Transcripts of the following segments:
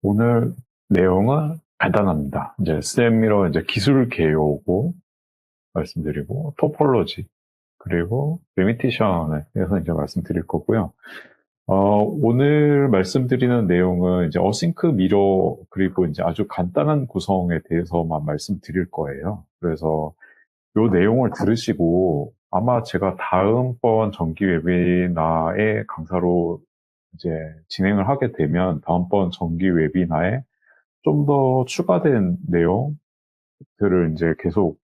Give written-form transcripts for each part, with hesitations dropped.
오늘 내용은 간단합니다. 이제 스냅미러 이제 기술 개요고 말씀드리고 토폴로지 그리고 리미테이션에 대해서 이제 말씀드릴 거고요. 오늘 말씀드리는 내용은 이제 어싱크 미러 그리고 이제 아주 간단한 구성에 대해서만 말씀드릴 거예요. 그래서 이 내용을 들으시고 아마 제가 다음번 정기 웨비나의 강사로 이제 진행을 하게 되면 다음번 정기 웨비나에 좀 더 추가된 내용들을 이제 계속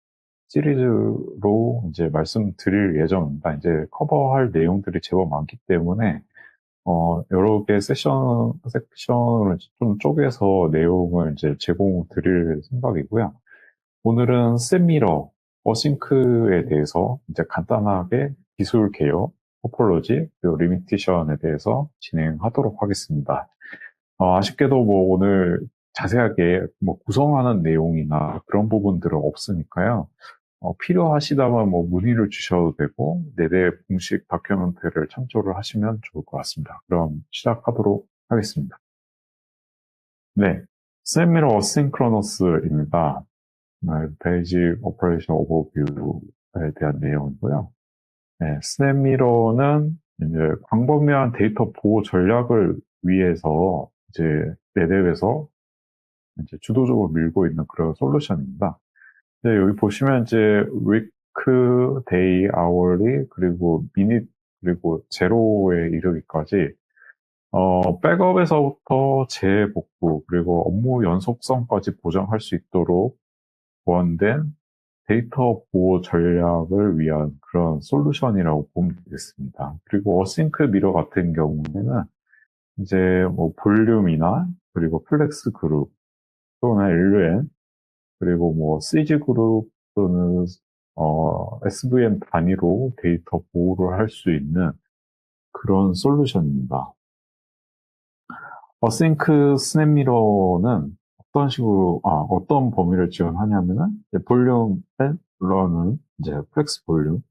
시리즈로 이제 말씀드릴 예정입니다. 이제 커버할 내용들이 제법 많기 때문에, 여러 개 섹션으로 좀 쪼개서 내용을 이제 제공드릴 생각이고요. 오늘은 셋미러, 어싱크에 대해서 이제 간단하게 기술 개요, 토폴로지, 그리고 리미테이션에 대해서 진행하도록 하겠습니다. 아쉽게도 뭐 오늘 자세하게 뭐 구성하는 내용이나 그런 부분들은 없으니까요. 필요하시다면 뭐 문의를 주셔도 되고, 내대 공식 다큐멘터리를 참조를 하시면 좋을 것 같습니다. 그럼 시작하도록 하겠습니다. 네. 세미러 어싱크로너스입니다. 페이지 오퍼레이션 오버뷰에 대한 내용이고요. 네, 스냅미러는 이제 광범위한 데이터 보호 전략을 위해서 이제 내대에서 이제 주도적으로 밀고 있는 그런 솔루션입니다. 네, 여기 보시면 이제 week, day, hourly, 그리고 minute, 그리고 제로에 이르기까지 백업에서부터 재복구, 그리고 업무 연속성까지 보장할 수 있도록 보완된 데이터 보호 전략을 위한 그런 솔루션이라고 보면 되겠습니다. 그리고 어싱크 미러 같은 경우에는 이제 뭐 볼륨이나 그리고 플렉스 그룹 또는 LUN 그리고 뭐 CG 그룹 또는 SVM 단위로 데이터 보호를 할 수 있는 그런 솔루션입니다. 어싱크 스냅미러는 어떤 범위를 지원하냐면은, 볼륨 런은 이제 플렉스 볼륨,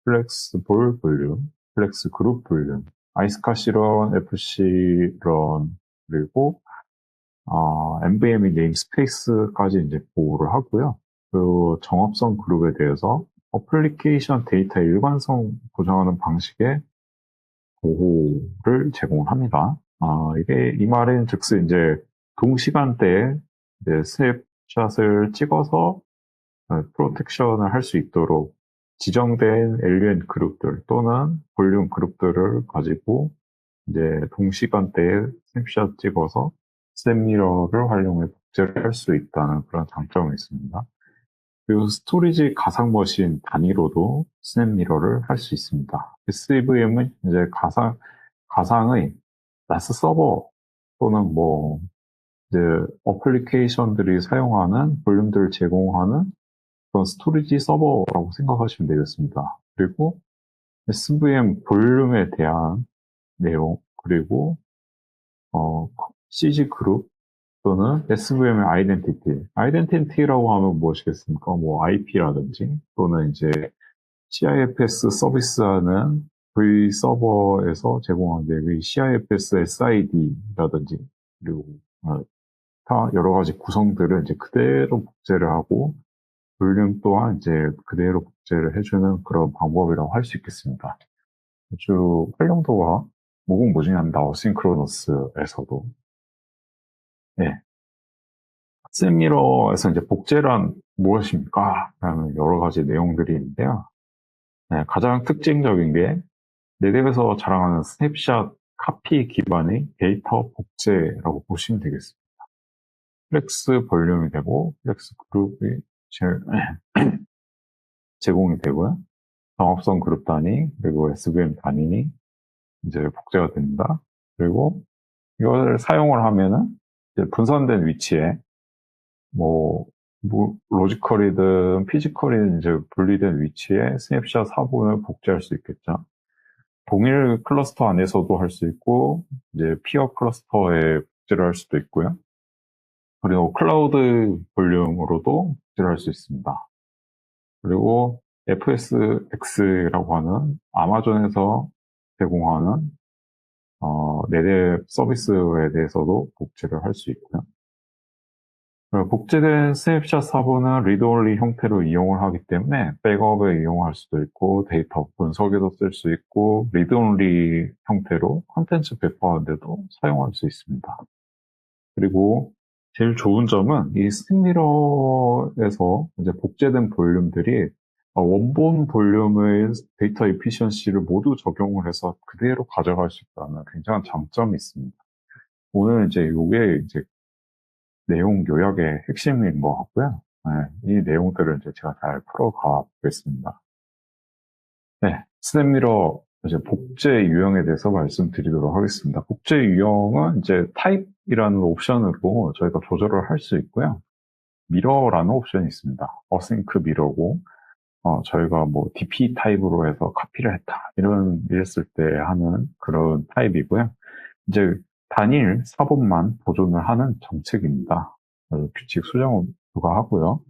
플렉스 볼 볼륨, 플렉스 그룹 볼륨, 아이스카시 런, FC 런, 그리고, MVM이 네임스페이스까지 이제 보호를 하고요. 그 정합성 그룹에 대해서 어플리케이션 데이터의 일관성 보장하는 방식의 보호를 제공합니다. 이게 이 말은 즉슨 이제 동시간대에 이제 스냅샷을 찍어서 프로텍션을 할 수 있도록 지정된 LUN 그룹들 또는 볼륨 그룹들을 가지고 이제 동시간대에 스냅샷 찍어서 스냅미러를 활용해 복제를 할 수 있다는 그런 장점이 있습니다. 그리고 스토리지 가상 머신 단위로도 스냅미러를 할 수 있습니다. SVM은 이제 가상의 나스 서버 또는 뭐 이제 어플리케이션들이 사용하는 볼륨들을 제공하는 그런 스토리지 서버라고 생각하시면 되겠습니다. 그리고 SVM 볼륨에 대한 내용 그리고 CG 그룹 또는 SVM의 아이덴티티라고 하면 무엇이겠습니까? 뭐 IP라든지 또는 이제 CIFS 서비스하는 V 서버에서 제공하는 CIFS SID라든지 그리고 다 여러 가지 구성들을 이제 그대로 복제를 하고 볼륨 또한 이제 그대로 복제를 해주는 그런 방법이라고 할 수 있겠습니다. 아주 활용도가 무궁무진합니다. 어싱크로너스에서도. 네. 셋미러에서 이제 복제란 무엇입니까? 라는 여러 가지 내용들이 있는데요. 네, 가장 특징적인 게 내대에서 자랑하는 스냅샷 카피 기반의 데이터 복제라고 보시면 되겠습니다. 플렉스 볼륨이 되고 플렉스 그룹이 제공이 되고요. 정합성 그룹 단위 그리고 SVM 단위 이제 복제가 됩니다. 그리고 이걸 사용을 하면은 이제 분산된 위치에 뭐 로지컬이든 피지컬이든 이제 분리된 위치에 스냅샷 화분을 복제할 수 있겠죠. 동일 클러스터 안에서도 할 수 있고 이제 피어 클러스터에 복제를 할 수도 있고요. 그리고 클라우드 볼륨으로도 복제를 할 수 있습니다. 그리고 FSX라고 하는 아마존에서 제공하는 내대 서비스에 대해서도 복제를 할 수 있고요. 복제된 스냅샷 사본은 리드온리 형태로 이용을 하기 때문에 백업에 이용할 수도 있고 데이터 분석에도 쓸 수 있고 리드온리 형태로 컨텐츠 배포하는데도 사용할 수 있습니다. 그리고 제일 좋은 점은 이 스틱미러에서 이제 복제된 볼륨들이 원본 볼륨의 데이터 에피션시를 모두 적용을 해서 그대로 가져갈 수 있다는 굉장한 장점이 있습니다. 오늘 이제 이게 이제 내용 요약의 핵심인 것 같고요. 이 내용들을 이제 제가 잘 풀어가 보겠습니다. 네, 스냅미러 이제 복제 유형에 대해서 말씀드리도록 하겠습니다. 복제 유형은 이제 타입이라는 옵션으로 저희가 조절을 할 수 있고요. 미러라는 옵션이 있습니다. 어싱크 미러고, 저희가 뭐 DP 타입으로 해서 카피를 했다. 이랬을 때 하는 그런 타입이고요. 이제 단일 사본만 보존을 하는 정책입니다. 규칙 수정을 부과하고요.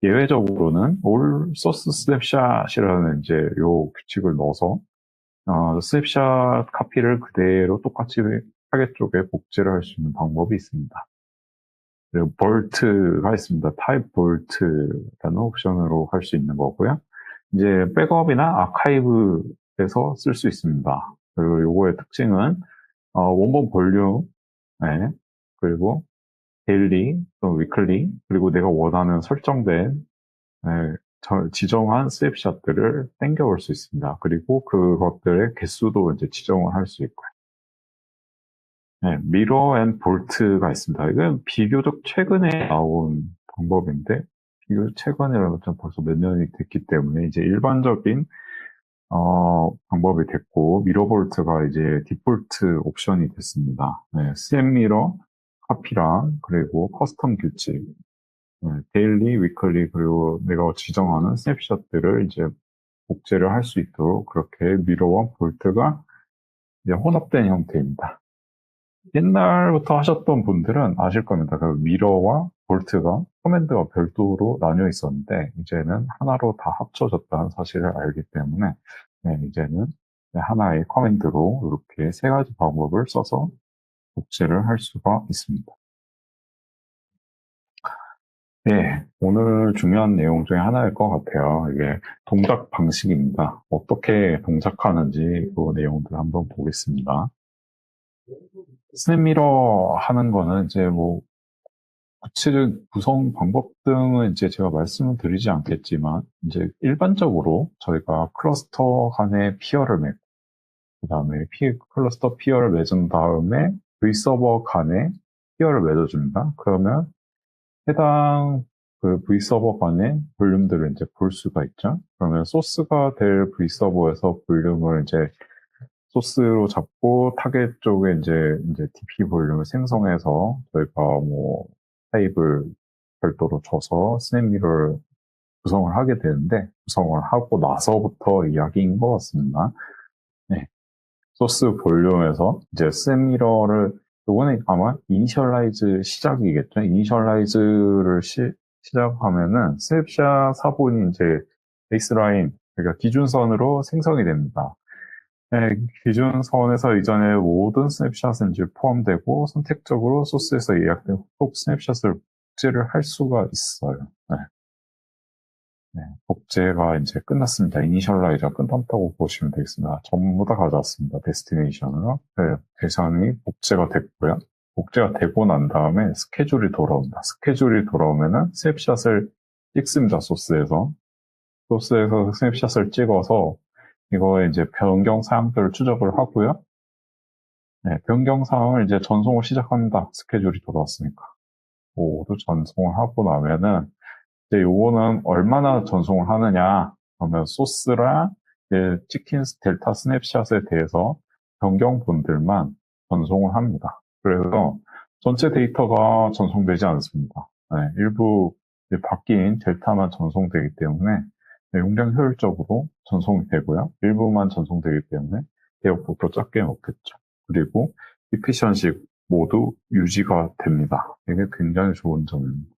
예외적으로는 all source snapshot이라는 이제 요 규칙을 넣어서 스냅샷 카피를 그대로 똑같이 타겟 쪽에 복제를 할 수 있는 방법이 있습니다. 그리고 볼트가 있습니다. 타입 볼트라는 옵션으로 할 수 있는 거고요. 이제 백업이나 아카이브에서 쓸 수 있습니다. 그리고 요거의 특징은 원본 볼륨, 네, 그리고 데일리, 또 위클리, 그리고 내가 원하는 설정된 지정한 스냅샷들을 땡겨올 수 있습니다. 그리고 그것들의 개수도 이제 지정을 할 수 있고요. 네, 미러 앤 볼트가 있습니다. 이건 비교적 최근에 나온 방법인데, 비교적 최근이라면 벌써 몇 년이 됐기 때문에 이제 일반적인 방법이 됐고, 미러 볼트가 이제 디폴트 옵션이 됐습니다. 네, 스냅 미러, 카피랑, 그리고 커스텀 규칙, 데일리, 위클리, 그리고 내가 지정하는 스냅샷들을 이제 복제를 할 수 있도록 그렇게 미러와 볼트가 이제 혼합된 형태입니다. 옛날부터 하셨던 분들은 아실 겁니다. 그 미러와 볼트가 커맨드가 별도로 나뉘어 있었는데 이제는 하나로 다 합쳐졌다는 사실을 알기 때문에 이제는 하나의 커맨드로 이렇게 세 가지 방법을 써서 복제를 할 수가 있습니다. 네, 오늘 중요한 내용 중에 하나일 것 같아요. 이게 동작 방식입니다. 어떻게 동작하는지 그 내용들 한번 보겠습니다. 스냅미러 하는 거는 이제 뭐 구체적 구성 방법 등은 이제 제가 말씀을 드리지 않겠지만 이제 일반적으로 저희가 클러스터 간의 피어를 맺고 그다음에 클러스터 피어를 맺은 다음에 V서버 간에 피어를 맺어줍니다. 그러면 해당 그 V서버 간의 볼륨들을 이제 볼 수가 있죠. 그러면 소스가 될 V서버에서 볼륨을 이제 소스로 잡고 타겟 쪽에 이제 DP 볼륨을 생성해서 저희가 뭐 타입을 별도로 줘서 스냅미러를 구성을 하게 되는데 구성을 하고 나서부터 이야기인 것 같습니다. 네. 소스 볼륨에서 이제 스냅미러를 이거는 아마 이니셜라이즈 시작이겠죠. 이니셜라이즈를 시작하면은 스냅샷 사본이 이제 베이스라인 그러니까 기준선으로 생성이 됩니다. 네, 기준선에서 이전에 모든 스냅샷은 이제 포함되고 선택적으로 소스에서 예약된 훅 스냅샷을 복제를 할 수가 있어요. 네. 네, 복제가 이제 끝났습니다. 이니셜라이저가 끝났다고 보시면 되겠습니다. 전부 다 가져왔습니다. 데스티네이션으로. 네, 대상이 복제가 됐고요. 복제가 되고 난 다음에 스케줄이 돌아옵니다. 스케줄이 돌아오면은 스냅샷을 찍습니다. 소스에서 스냅샷을 찍어서 이거에 이제 변경 사항들을 추적을 하고요. 네, 변경 사항을 이제 전송을 시작합니다. 스케줄이 돌아왔으니까. 모두 전송을 하고 나면은 이제 요거는 얼마나 전송을 하느냐 그러면 소스랑 이제 찍힌 델타 스냅샷에 대해서 변경본들만 전송을 합니다. 그래서 전체 데이터가 전송되지 않습니다. 네, 일부 바뀐 델타만 전송되기 때문에 용량 효율적으로 전송이 되고요. 일부만 전송되기 때문에 대역폭도 작게 먹겠죠. 그리고 이피션시 모두 유지가 됩니다. 이게 굉장히 좋은 점입니다.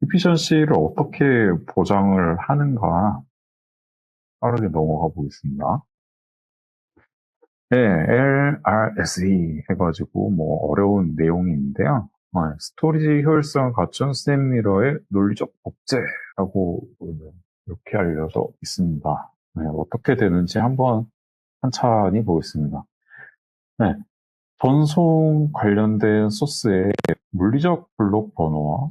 이피션시를 어떻게 보장을 하는가 빠르게 넘어가 보겠습니다. 네, LRSE 해가지고 뭐 어려운 내용인데요. 스토리지 효율성을 갖춘 스냅미러의 논리적 복제라고 이렇게 알려져 있습니다. 네, 어떻게 되는지 한번 천천히 보겠습니다. 네, 전송 관련된 소스의 물리적 블록 번호와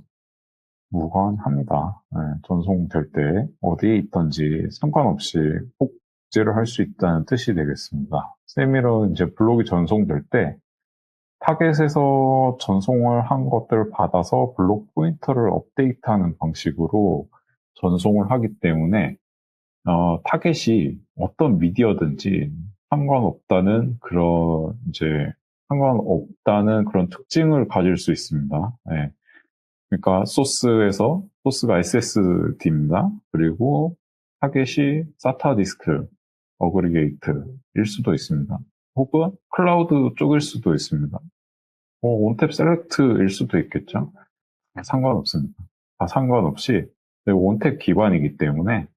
무관합니다. 네, 전송될 때 어디에 있던지 상관없이 복제를 할 수 있다는 뜻이 되겠습니다. 세미러는 이제 블록이 전송될 때 타겟에서 전송을 한 것들을 받아서 블록 포인터를 업데이트하는 방식으로 전송을 하기 때문에 타겟이 어떤 미디어든지 상관없다는 그런 이제 상관없다는 그런 특징을 가질 수 있습니다. 네. 그러니까 소스가 SSD입니다. 그리고 타겟이 사타 디스크, 어그리게이트일 수도 있습니다. 혹은 클라우드 쪽일 수도 있습니다. 온탭 셀렉트일 수도 있겠죠. 상관없습니다. 다 상관없이 온탭 기반이기 때문에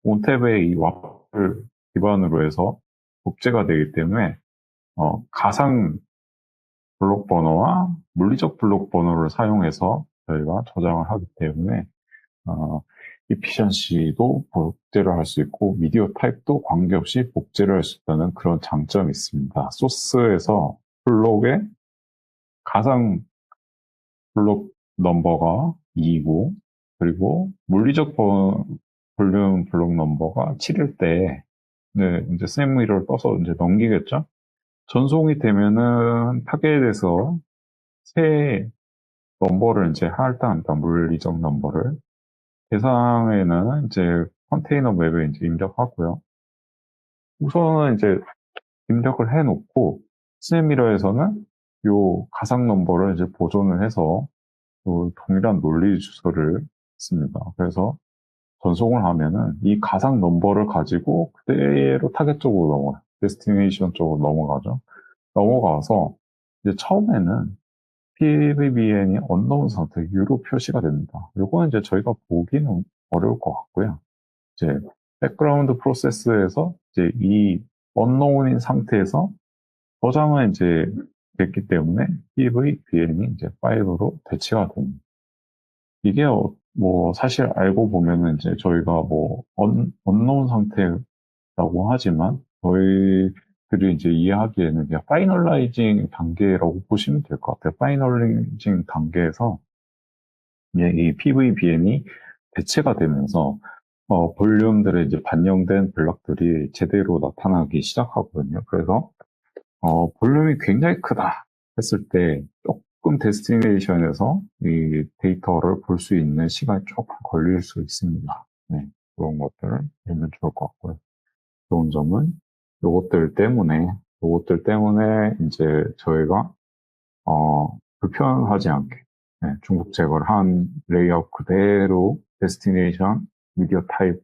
온탭의 이 와플 기반으로 해서 복제가 되기 때문에 가상 블록 번호와 물리적 블록 번호를 사용해서 저희가 저장을 하기 때문에 어, 이피션시도 복제를 할 수 있고 미디어 타입도 관계없이 복제를 할 수 있다는 그런 장점이 있습니다. 소스에서 블록의 가상 블록 넘버가 2이고 그리고 물리적 볼륨 블록 넘버가 7일 때 네, 이제 스냅미러를 떠서 이제 넘기겠죠. 전송이 되면은 타겟에서 새 넘버를 이제 할당합니다. 물리적 넘버를. 대상에는 이제 컨테이너 맵에 이제 입력하고요. 우선은 이제 입력을 해놓고 스냅미러에서는 요 가상 넘버를 이제 보존을 해서 요 동일한 논리 주소를 씁니다. 그래서 전송을 하면은 이 가상 넘버를 가지고 그대로 타겟 쪽으로 넘어가요. 데스티네이션 쪽으로 넘어가죠. 넘어가서 이제 처음에는 PVBN이 언노운 상태, 유로 표시가 됩니다. 요거는 이제 저희가 보기는 어려울 것 같고요. 이제 백그라운드 프로세스에서 이제 이 언노운인 상태에서 저장은 이제 됐기 때문에 PVBN이 이제 파일로 대치가 됩니다. 이게 뭐 사실 알고 보면은 이제 저희가 뭐 언노운 상태라고 하지만 저희들이 이제 이해하기에는 그냥 파이널라이징 단계라고 보시면 될 것 같아요. 파이널라이징 단계에서 이 PVBN이 대체가 되면서 볼륨들의 이제 반영된 블럭들이 제대로 나타나기 시작하거든요. 그래서 볼륨이 굉장히 크다 했을 때 조금 데스티네이션에서 이 데이터를 볼 수 있는 시간이 조금 걸릴 수 있습니다. 네, 그런 것들을 알면 좋을 것 같고요. 좋은 점은 요것들 때문에 이제 저희가 불편하지 않게 네, 중복 제거를 한 레이아웃 그대로 데스티네이션, 미디어 타입,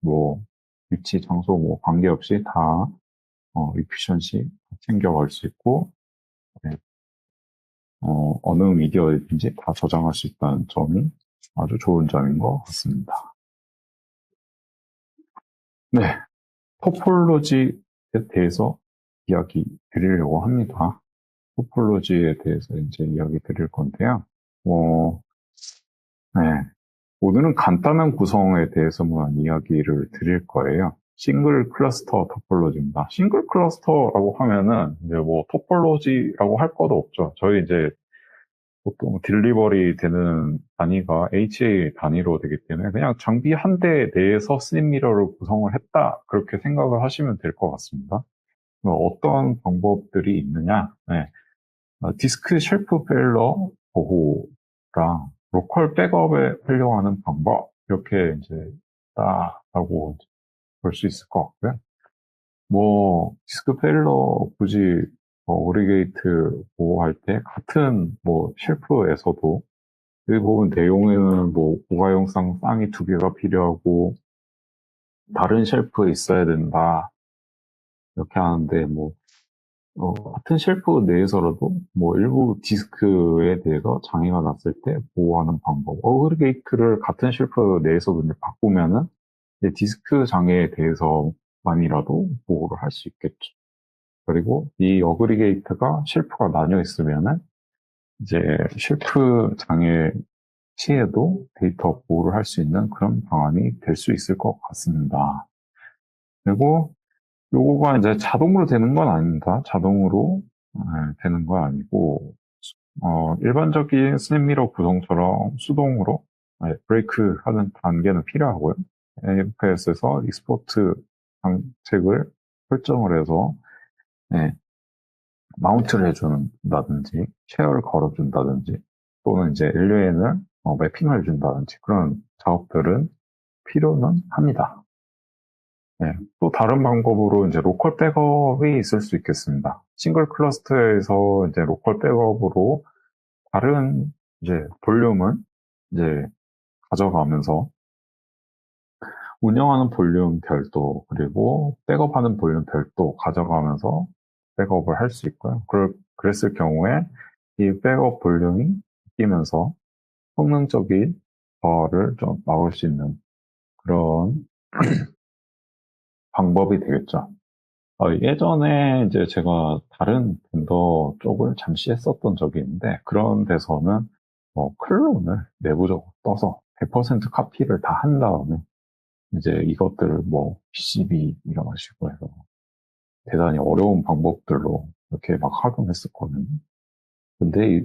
뭐 위치, 장소 뭐 관계없이 다 이피션시 챙겨갈 수 있고 네, 어느 미디어든지 다 저장할 수 있다는 점이 아주 좋은 점인 것 같습니다. 네, 토폴로지에 대해서 이야기 드리려고 합니다. 토폴로지에 대해서 이제 이야기 드릴 건데요. 네, 오늘은 간단한 구성에 대해서만 이야기를 드릴 거예요. 싱글 클러스터 토폴로지입니다. 싱글 클러스터라고 하면은 이제 뭐 토폴로지라고 할 것도 없죠. 저희 이제 보통 딜리버리 되는 단위가 HA 단위로 되기 때문에 그냥 장비 한 대 내에서 스냅미러를 구성을 했다. 그렇게 생각을 하시면 될 것 같습니다. 어떤 방법들이 있느냐? 네. 디스크 쉘프 페일러 보호랑 로컬 백업에 활용하는 방법 이렇게 이제 있다라고 볼 수 있을 것 같고요. 뭐 디스크 페일러 굳이 오리게이트 보호할 때 같은 뭐 쉘프에서도 여기 보면 대용에는 뭐 고가용상 쌍이 2개가 필요하고 다른 쉘프에 있어야 된다 이렇게 하는데 뭐 같은 쉘프 내에서라도 뭐 일부 디스크에 대해서 장애가 났을 때 보호하는 방법. 어그리게이트를 같은 쉘프 내에서도 이제 바꾸면은 이제 디스크 장애에 대해서만이라도 보호를 할 수 있겠죠. 그리고 이 어그리게이트가 쉘프가 나뉘어 있으면은 이제 쉘프 장애 시에도 데이터 보호를 할 수 있는 그런 방안이 될 수 있을 것 같습니다. 그리고 요거가 이제 자동으로 되는 건 아닙니다. 자동으로 되는 건 아니고 일반적인 스냅미러 구성처럼 수동으로 브레이크 하는 단계는 필요하고요. AFS에서 익스포트 방책을 설정을 해서 마운트를 해준다든지 쉐어를 걸어준다든지 또는 이제 LUN을 매핑을 해준다든지 그런 작업들은 필요는 합니다. 또 다른 방법으로 이제 로컬 백업이 있을 수 있겠습니다. 싱글 클러스터에서 이제 로컬 백업으로 다른 이제 볼륨을 이제 가져가면서 운영하는 볼륨 별도 그리고 백업하는 볼륨 별도 가져가면서 백업을 할 수 있고요. 그랬을 경우에 이 백업 볼륨이 바뀌면서 성능적인 저하를 좀 막을 수 있는 그런 방법이 되겠죠. 예전에 이제 제가 다른 벤더 쪽을 잠시 했었던 적이 있는데 그런 데서는 클론을 내부적으로 떠서 100% 카피를 다 한 다음에 이제 이것들을 PCB 이런 식으로 해서 대단히 어려운 방법들로 이렇게 막 활용했었거든요. 근데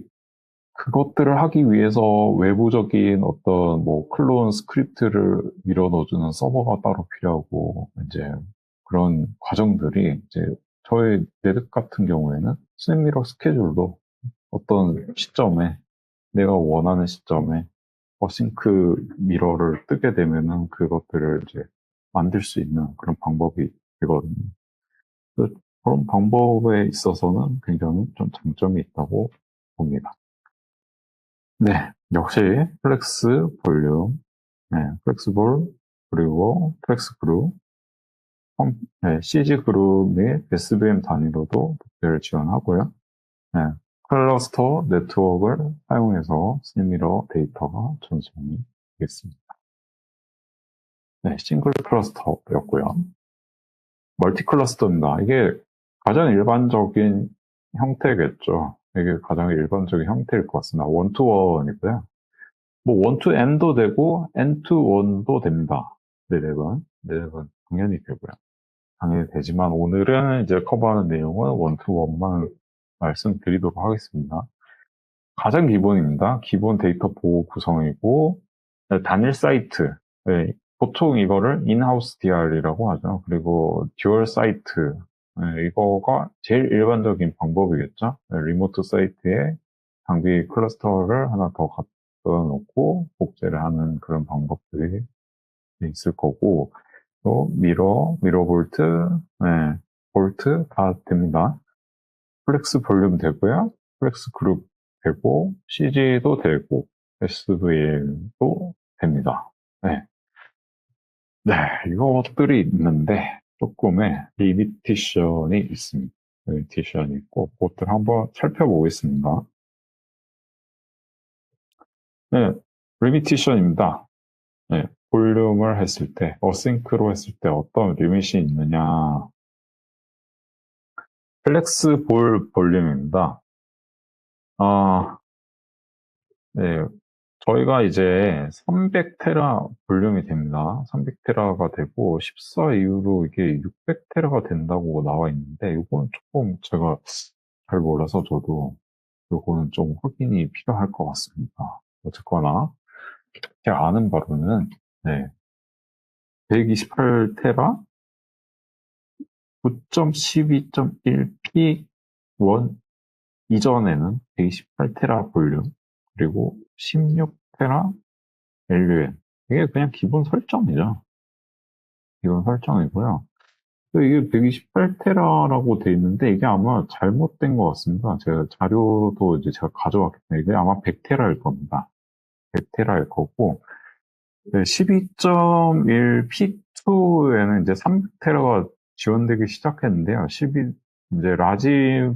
그것들을 하기 위해서 외부적인 어떤 클론 스크립트를 밀어 넣어주는 서버가 따로 필요하고 이제 그런 과정들이 이제 저의 네드 같은 경우에는 스냅미러 스케줄도 어떤 시점에 내가 원하는 시점에 어싱크 미러를 뜨게 되면은 그것들을 이제 만들 수 있는 그런 방법이 되거든요. 그런 방법에 있어서는 굉장히 좀 장점이 있다고 봅니다. 네, 역시 플렉스 볼륨, 플렉스볼, 그리고 플렉스 그룹, CG 그룹 및 SVM 단위로도 복제를 지원하고요. 네, 클러스터 네트워크를 사용해서 스냅미러 데이터가 전송이 되겠습니다. 네, 싱글 클러스터였고요. 멀티 클러스터입니다. 이게 가장 일반적인 형태겠죠. 이게 가장 일반적인 형태일 것 같습니다. 원투원이고요. 원투엔도 되고 엔투원도 됩니다. 네네번 당연히 되고요. 당연히 되지만 오늘은 이제 커버하는 내용은 원투원만 말씀드리도록 하겠습니다. 가장 기본입니다. 기본 데이터 보호 구성이고 단일 사이트. 네, 보통 이거를 인하우스 DR이라고 하죠. 그리고 듀얼 사이트. 이거가 제일 일반적인 방법이겠죠. 리모트 사이트에 장비 클러스터를 하나 더 갖다 놓고 복제를 하는 그런 방법들이 있을 거고 또 미러 볼트, 볼트 다 됩니다. 플렉스 볼륨 되고요. 플렉스 그룹 되고 CG도 되고 SVM도 됩니다. 네. 네, 이것들이 있는데 조금의 리미테이션이 있습니다. 리미테이션이 있고 그것들 한번 살펴보겠습니다. 네, 리미테이션입니다. 네, 볼륨을 했을 때, 어싱크로 했을 때 어떤 리밋이 있느냐. 플렉스 볼 볼륨입니다. 네, 저희가 이제 300테라 볼륨이 됩니다. 300테라가 되고 14 이후로 이게 600테라가 된다고 나와 있는데 이거는 조금 제가 잘 몰라서 저도 이거는 좀 확인이 필요할 것 같습니다. 어쨌거나 제가 아는 바로는 128테라 9.12.1P1 이전에는 128테라 볼륨 그리고 16테라 LUN 이게 그냥 기본 설정이죠. 기본 설정이고요. 이게 128테라라고 돼 있는데 이게 아마 잘못된 것 같습니다. 제가 자료도 이제 제가 가져왔기 때문에 이게 아마 100테라일 겁니다. 100테라일 거고 12.1P2에는 이제 300테라가 지원되기 시작했는데요. 12 이제 라지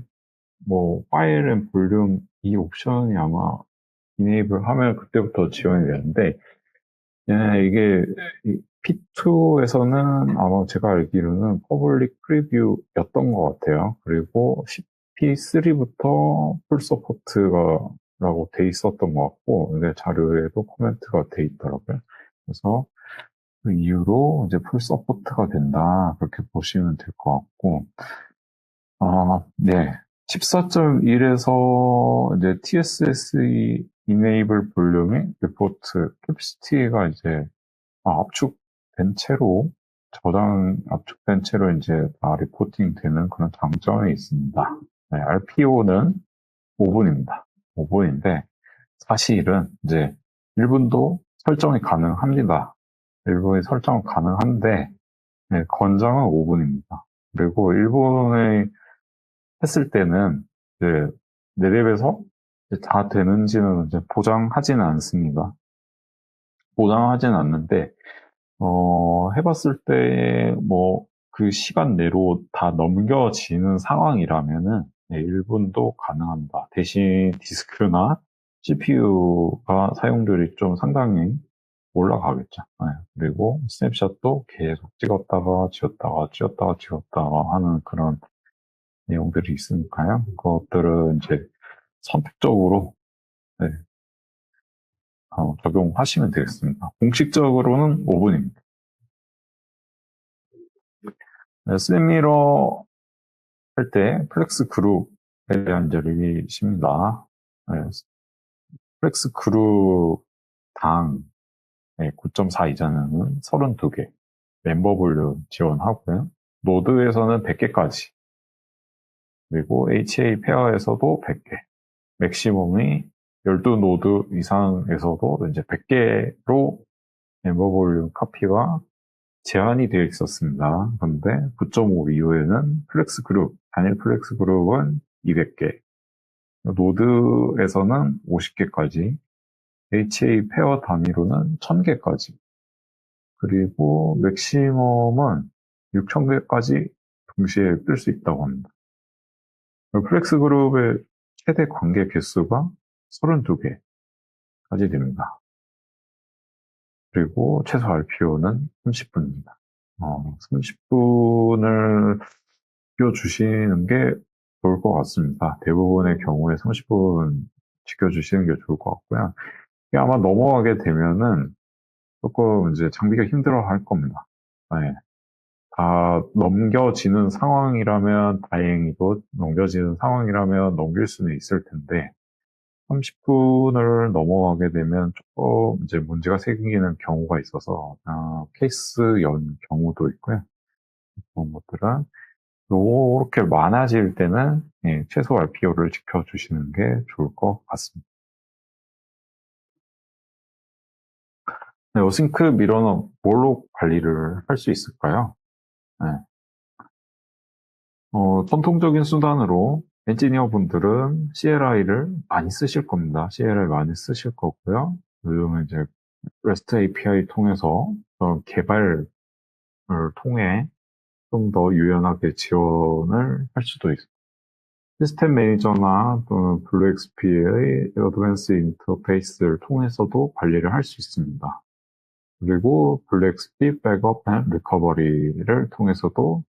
파일 앤 볼륨 이 옵션이 아마 이네이블 하면 그때부터 지원이 되는데 예, 이게 P2에서는 아마 제가 알기로는 퍼블릭 프리뷰였던 것 같아요. 그리고 P3부터 풀 서포트가 라고 돼 있었던 것 같고, 근데 자료에도 코멘트가 돼 있더라고요. 그래서 그 이후로 이제 풀 서포트가 된다. 그렇게 보시면 될 것 같고, 네. 14.1에서 이제 TSSE Enable 볼륨이 리포트 캐피시티가 이제 압축된 채로 압축된 채로 이제 다 리포팅 되는 그런 장점이 있습니다. 네, RPO는 5분입니다. 5분인데 사실은 이제 1분도 설정이 가능합니다. 1분이 설정 가능한데 네, 권장은 5분입니다. 그리고 1분에 했을 때는 이제 내랩에서 다 되는지는 이제 보장하지는 않습니다. 보장하지는 않는데 해봤을 때, 그 시간 내로 다 넘겨지는 상황이라면은, 네, 1분도 가능합니다. 대신 디스크나 CPU가 사용률이 좀 상당히 올라가겠죠. 네, 그리고 스냅샷도 계속 찍었다가 지웠다가 찍었다가 지웠다가 하는 그런 내용들이 있으니까요. 그것들은 이제 선택적으로, 네, 적용하시면 되겠습니다. 공식적으로는 5분입니다. 스미러 할 때 플렉스 그룹에 대한 이제 리밋입니다. 네, 플렉스 그룹당 9.4 이자는 32개, 멤버 볼륨 지원하고요. 노드에서는 100개까지, 그리고 HA 페어에서도 100개, 맥시멈이 12노드 이상에서도 이제 100개로 멤버 볼륨 카피가 제한이 되어 있었습니다. 그런데 9.5 이후에는 플렉스 그룹, 단일 플렉스 그룹은 200개, 노드에서는 50개까지, HA 페어 단위로는 1000개까지, 그리고 맥시멈은 6000개까지 동시에 뜰 수 있다고 합니다. 플렉스 그룹의 최대 관계 개수가 32개까지 됩니다. 그리고 최소 RPO는 30분입니다. 30분을 지켜주시는 게 좋을 것 같습니다. 대부분의 경우에 30분 지켜주시는 게 좋을 것 같고요. 이게 아마 넘어가게 되면은 조금 이제 장비가 힘들어 할 겁니다. 네. 다 넘겨지는 상황이라면 다행이고, 넘겨지는 상황이라면 넘길 수는 있을 텐데, 30분을 넘어가게 되면 조금 이제 문제가 생기는 경우가 있어서, 케이스 연 경우도 있고요. 그런 것들은 요렇게 많아질 때는 최소 RPO를 지켜주시는 게 좋을 것 같습니다. 네, 어싱크 미러는 뭘로 관리를 할 수 있을까요? 네. 전통적인 수단으로 엔지니어 분들은 CLI를 많이 쓰실 겁니다. CLI 많이 쓰실 거고요. 요즘은 이제 REST API 통해서 개발을 통해 좀 더 유연하게 지원을 할 수도 있습니다. 시스템 매니저나 또는 블루XP의 어드밴스 인터페이스를 통해서도 관리를 할 수 있습니다. 그리고 블루XP 백업 앤 리커버리를 통해서도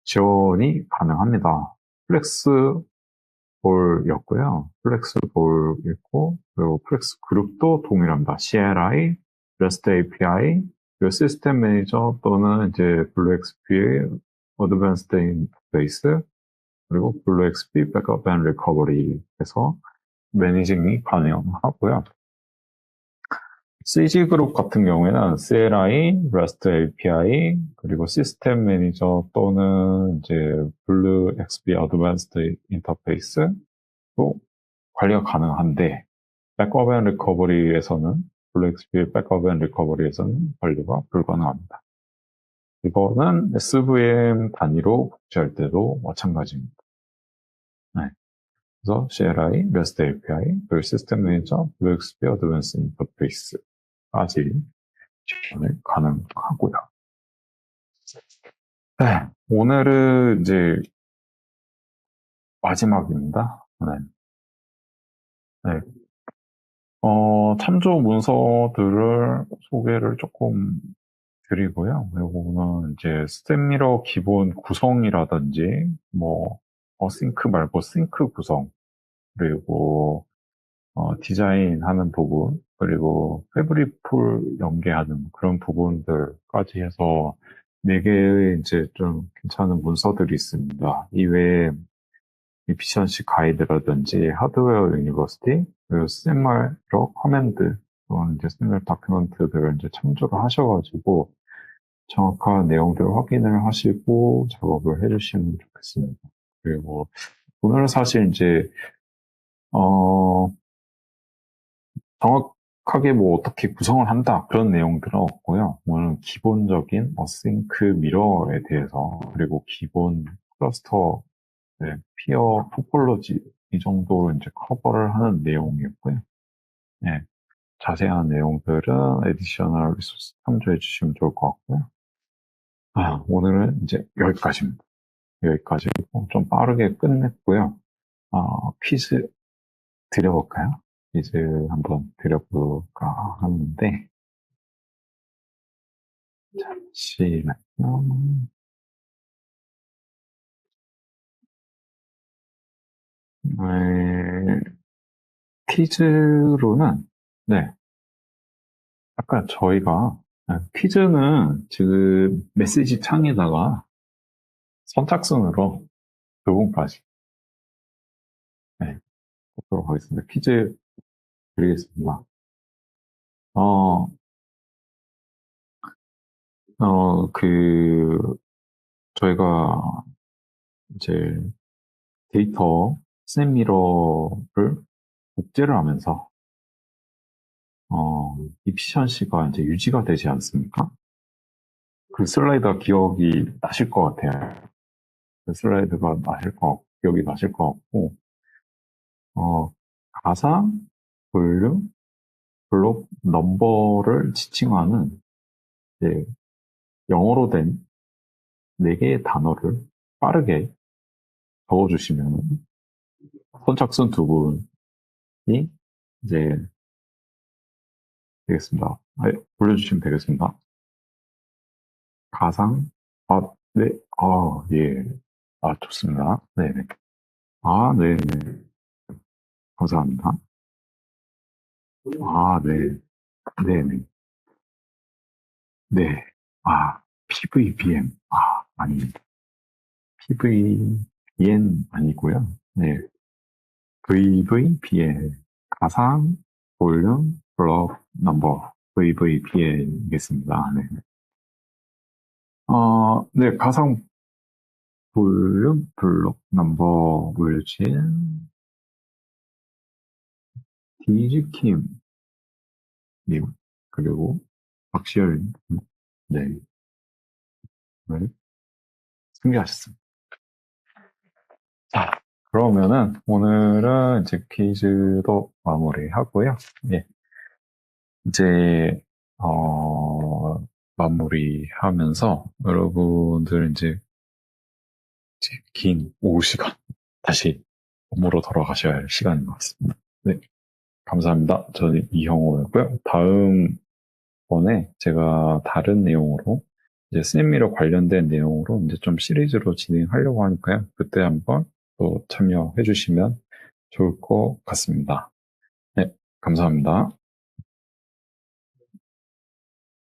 지원이 가능합니다. 플렉스볼이었고요. 플렉스볼 있고, 그리고 플렉스 그룹도 동일합니다. CLI, REST API, 그리고 시스템 매니저 또는 이제 블루XP의 어드밴스드 인터페이스, 그리고 블루XP 백업 앤 리커버리에서 매니징이 가능하고요. CG 그룹 같은 경우에는 CLI, REST API, 그리고 시스템 매니저 또는 이제 블루 XP 어드밴스드 인터페이스로 관리가 가능한데, 백업 앤 리커버리에서는, 블루 XP 백업 앤 리커버리에서는 관리가 불가능합니다. 이거는 SVM 단위로 복제할 때도 마찬가지입니다. 네. 그래서 CLI, REST API, 그리고 시스템 매니저, 블루 XP 어드밴스드 인터페이스까지 지원을 가능하고요. 네, 오늘은 이제 마지막입니다. 네. 네. 참조 문서들을 소개를 조금 드리고요. 요거는 이제 스텝미러 기본 구성이라든지, 뭐, 싱크 말고 싱크 구성, 그리고, 디자인하는 부분, 그리고 패브릭풀 연계하는 그런 부분들까지 해서 네 개의 이제 좀 괜찮은 문서들이 있습니다. 이외에 이피션시 가이드라든지 하드웨어 유니버시티, 그리고 스탠마이러 커맨드, 또는 이제 스탠다드 다큐멘트들을 이제 참조를 하셔가지고 정확한 내용들을 확인을 하시고 작업을 해주시면 좋겠습니다. 그리고 오늘은 사실 이제 어, 정확하게 뭐 어떻게 구성을 한다 그런 내용들은 없고요. 오늘은 기본적인 어싱크 미러에 대해서 그리고 기본 클러스터 네, 피어 토폴로지 이 정도로 이제 커버를 하는 내용이었고요. 네, 자세한 내용들은 에디셔널 리소스 참조해 주시면 좋을 것 같고요. 오늘은 이제 여기까지입니다. 여기까지고 좀 빠르게 끝냈고요. 퀴즈 드려볼까요? 퀴즈 한번 드려볼까 하는데 잠시만요. 네, 퀴즈로는 네, 아까 저희가 퀴즈는 지금 메시지 창에다가 선착순으로 두 분까지 네, 보도록 하겠습니다. 퀴즈 드리겠습니다. 어, 저희가 이제 데이터 스냅미러를 복제를 하면서 이피션시가 이제 유지가 되지 않습니까? 그 슬라이드가 기억이 나실 것 같아요. 그 슬라이드가 기억이 나실 것 같고, 어, 가상, 볼륨, 블록, 넘버를 지칭하는 이제 영어로 된 네 개의 단어를 빠르게 적어주시면 선착순 두 분이 이제 되겠습니다. 올려주시면 되겠습니다. 가상, 네, 예. 좋습니다. 네네. 네네. 감사합니다. 네. 네네. 네. PVBM. 아닙니다. PVBN 아니고요. 네. VVBN. 가상, 볼륨, 블록, 넘버. VVBN이겠습니다. 네. 네. 가상, 볼륨, 블록, 넘버, 물진, 디지킴, 님, 그리고 박시열, 네. 네. 승리하셨습니다. 자, 그러면은 오늘은 이제 퀴즈도 마무리하고요. 예. 이제 마무리하면서 여러분들 이제 긴 오후 시간 다시 업무로 돌아가셔야 할 시간인 것 같습니다. 네, 감사합니다. 저는 이형호였고요. 다음 번에 제가 다른 내용으로 이제 스냅미러 관련된 내용으로 이제 좀 시리즈로 진행하려고 하니까요. 그때 한번 또 참여해 주시면 좋을 것 같습니다. 네, 감사합니다.